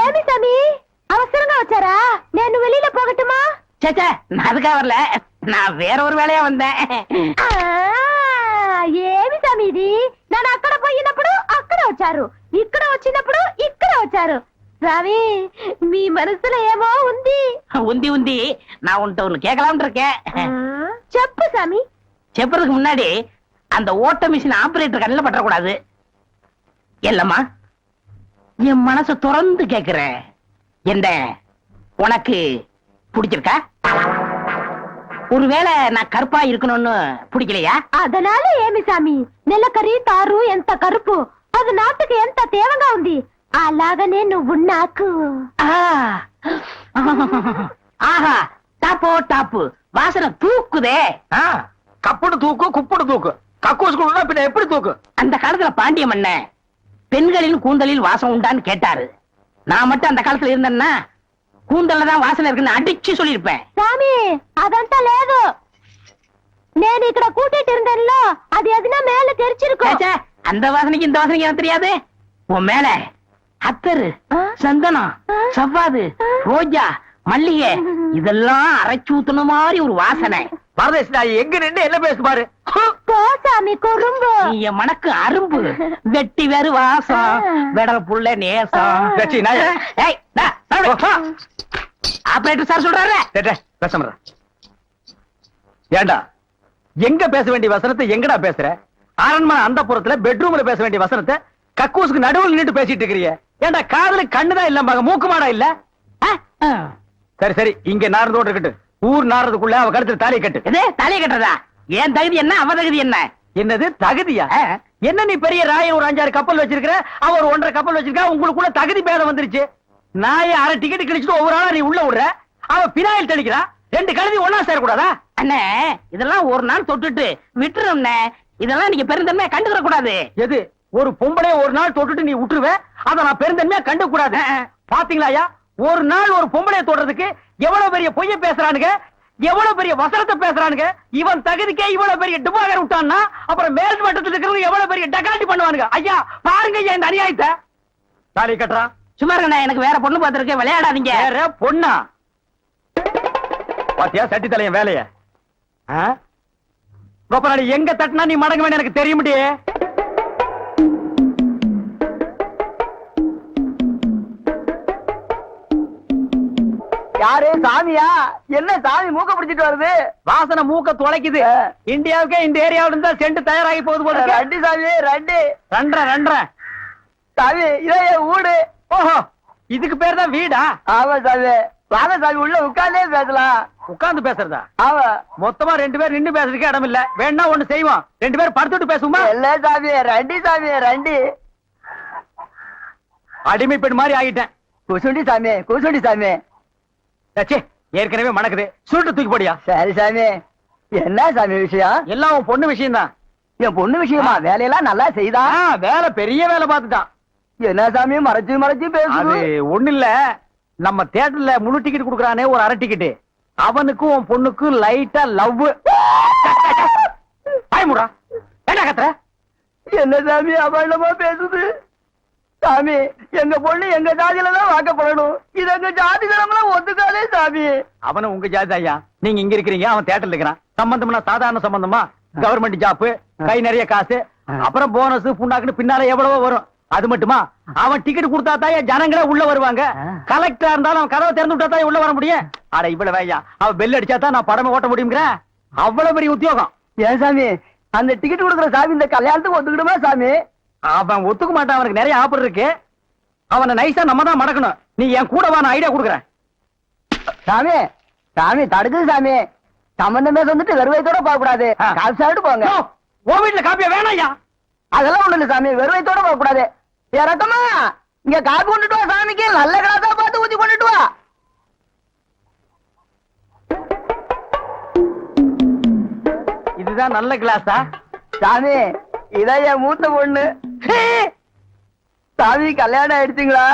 ఏమి సమీ అవసరంగా వచ్చారా? నేను வெளியில போகட்டுமா? சேச்சே, நான் அதுக்காக வரல. நான் வேற ஒரு வேலையா வந்தேன். ఏమి సమీ ఇది? నేను అక్కడ పోయినప్పుడు అక్కడ వచ్చారు, ఇక్కడ వచ్చినప్పుడు ఇక్కడ వచ్చారు. రవి, మీ మనసులో ఏమో ఉంది. உந்தி நான் உன்ட்ட ஒண்ணு கேட்கலாம்னு இருக்கேன். చెప్పు సమీ. செப்பறதுக்கு முன்னாடி அந்த ஓட்ட மிஷின் ஆபரேட்டர் கண்ணில் பற்றக்கூடாது. இல்லம்மா, என் மனசை திறந்து கேக்குறேன். என்ன உனக்கு பிடிச்சிருக்கா? ஒருவேளை நான் கருப்பா இருக்கணும்னு பிடிக்கலையா? அதனால ఏమి సామి, నెలకరి తారు ఎంత కరుపు, అది నాటుకు ఎంత తేవగా ఉంది. అలాగనే నువ్వు నాకు. ஆஹா, டாப்போ டாப்பு, வாசனை தூக்குதே. கப்புடு தூக்கு, குப்புடு தூக்கு, கக்கூசுக்குள்ள பின்ன எப்படி தூக்கு? அந்த காலத்துல பாண்டிய மன்னன் பெண்களின் கூந்தலில் வாசம் உண்டான்னு கேட்டாரு. நான் மட்டும் அந்த காலத்துல இருந்தேன்னா கூந்தல்ல தான் வாசனை இருக்குன்னு அடிச்சு சொல்லிருப்பேன். சாமி, అదంతా లేదు. నేను ఇక్కడ కూటిட்டு இருந்தேன்ல, அது எதுனா மேல தெரிச்சிருக்கும். அந்த வாசனைக்கு இந்த வாசனைக்கு எனக்கு தெரியாது. உன் மேல அத்தரு, சந்தனம், சவ்வாது, ரோஜா, மல்லிகை இதெல்லாம் அரைச்சு ஊத்துன மாதிரி ஒரு வாசனை. பரதேசி நாய் எங்க நின்று என்ன பேசு பாரு. சாமி குறும்பு, நீ மனக்கு அரும்பு, வெட்டி வேறு வாசம், வெடல புள்ள நேசம். ஆபரேட்டர் சார் சொல்றாரு. பேச ஏண்டா, எங்க பேச வேண்டிய வசனத்தை எங்கடா பேசுற? அரண்மனை அந்த புறத்துல பெட்ரூம்ல பேச வேண்டிய வசனத்தை கக்கூசுக்கு நடுவில் நின்று பேசிட்டு இருக்கிறீங்க. ஏண்டா, காதுல கண்ணுதான் இல்ல, மூக்கு மாடா இல்ல? சரி சரி, இங்க நார்ந்தோடு இருக்கட்டும். ஊர் நாரதுக்குள்ள அவ கழுத்துல தாலியை கட்டு. எது தாலியை கட்டுறதா? ஏன் தகுதி என்ன, அவ தகுதி என்ன? என்னது தகுதியா? என்ன நீ பெரிய ராய ஒரு 5-6 கப்பல் வச்சிருக்கிற, அவ ஒரு 1.5 கப்பல் வச்சிருக்கா, உங்களுக்குள்ள தகுதி பேதம் வந்துருச்சு. நாய அரை டிக்கெட் கிழிச்சிட்டு ஒவ்வொரு ஆளா நீ உள்ள விடுற, அவ பினாயில் தெளிக்கிறா. 2 கழுதி ஒன்னா சேரக்கூடாதா? அண்ணே, இதெல்லாம் ஒரு நாள் தொட்டுட்டு விட்டுரும்ண்ணே. இதெல்லாம் நீங்க பெருந்தன்மையா கண்டுக்கிற கூடாது. எது, ஒரு பொம்பளைய ஒரு நாள் தொட்டுட்டு நீ விட்டுருவ, அத நான் பெருந்தன்மையா கண்டுக்க கூடாது. பாத்தீங்களா, ஒரு நாள் ஒரு பொம்பளைய தொடுறதுக்கு எவ்வளவு பெரிய பொய்ய பேசுறானுங்க, எவ்வளவு பெரிய வசனத்தை பேசுறானுங்க. இவன் தகுதிக்கே இவ்வளவு பெரிய டிபாகர் விட்டான்னா, அப்புறம் மேல் மட்டத்தில் இருக்கிறவங்க எவ்வளவு பெரிய டகாட்டி பண்ணுவானுங்க. ஐயா பாருங்க ஐயா இந்த அநியாயத்தை. தாலி கட்டுறா. சும்மா இருக்கண்ணே, எனக்கு வேற பொண்ணு பார்த்திருக்கேன், விளையாடாதீங்க. வேற பொண்ணா? பாத்தியா சட்டி தலையன் வேலைய? கோபநாடி எங்க தட்டினா நீ மடங்க வேணும் எனக்கு தெரிய முடியே. யாரு சாமியா? என்ன சாமி மூக்க பிடிச்சிட்டு வருது? வாசனை மூக்க துளைக்குது. இந்தியாவுக்கே இந்த ஏரியாவில இருந்தா சென்ட் தயாராகி போகுது போல. ரெண்டு சாமி, ரெண்டு சாமி, இதே வீடு. ஓஹோ, இதுக்கு பேர் தான் வீடா? ஆமா சாமி. வாங்க சாமி, உள்ள உட்கார்ந்தே பேசலாம். உட்கார்ந்து பேசுறதா? ஆமா. மொத்தமா 2 பேர் நின்று பேசுறதுக்கு இடம் இல்ல. வேணா ஒண்ணு செய்வோம், 2 பேர் படுத்துட்டு பேசுவோமா? இல்ல சாமி, ரெண்டு சாமி, ரெண்டு. அடிமை பெண் மாதிரி ஆகிட்டேன். குசுண்டி சாமி, குசுண்டி சாமி. ஏற்கனவே மணக்குது, சுருட்டு தூக்கி போடியா. சரி சாமி. என்ன சாமி விஷயம்? எல்லாம் உன் பொண்ணு விஷயம் தான். என் பொண்ணு விஷயமா? வேலையெல்லாம் நல்லா செய்தா? வேலை பெரிய வேலை பார்த்துட்டான். என்ன சாமி மறைச்சு மறைச்சு பேசுது? அது ஒண்ணு இல்ல, நம்ம தியேட்டர்ல முழு டிக்கெட் குடுக்கறானே ஒரு அரை டிக்கெட், அவனுக்கும் உன் பொண்ணுக்கும் லைட்டா லவ். பயமுடா, என்ன கத்துற? என்ன சாமி அபண்டமா பேசுது? சாமி, எங்க பொண்ணு எங்க ஜாதியில தான் வாக்கப்படணும். இது எங்க ஜாதி தரம்லாம் ஒத்துக்காதே சாமி. அவனும் உங்க ஜாதி ஐயா. நீங்க இங்க இருக்கிறீங்க, அவன் தியேட்டர்ல இருக்கிறான். சம்பந்தம்னா சாதாரண சம்பந்தமா? கவர்மெண்ட் ஜாப், கை நிறைய காசு, அப்புறம் போனஸ் புண்ணாக்குன்னு பின்னால எவ்வளவோ வரும். அது மட்டுமா, அவன் டிக்கெட் கொடுத்தா தான் ஜனங்களே உள்ள வருவாங்க. கலெக்டரா இருந்தாலும் அவன் கதவை திறந்து விட்டா தான் உள்ள வர முடியும். அட இவ்வளவு ஐயா, அவன் பெல் அடிச்சா தான் நான் படமே ஓட்ட முடியுங்கிற அவ்வளவு பெரிய உத்தியோகம். ஏன் சாமி, அந்த டிக்கெட் கொடுக்குற சாமி இந்த கல்யாணத்துக்கு ஒத்துக்கிடுமா சாமி? அவன் ஒத்துக்க மாட்டான், அவனுக்கு நிறைய ஆஃபர் இருக்கு. அவனை நைஸா நம்ம தான் மடக்கணும். நீ என் கூட வா, நான் ஐடியா கொடுக்குறேன். சாமி, சாமி தடுக்குது சாமி. சம்பந்தமே வந்துட்டு வெறுவைத்தோட போக கூடாது, காசு சாப்பிட்டு போங்க. உன் வீட்டுல காப்பியா வேணாம் ஐயா? அதெல்லாம் ஒண்ணு இல்ல சாமி, வெறுவைத்தோட போக கூடாது. இறக்கமா இங்க காப்பி கொண்டுட்டு வா சாமிக்கு, நல்ல கிளாஸா பார்த்து ஊத்தி கொண்டுட்டு வா. இதுதான் நல்ல கிளாஸா? சாமி, இதான் என் மூத்த பொண்ணு. சாமி கல்யாணம் ஆயிடுச்சுங்களா?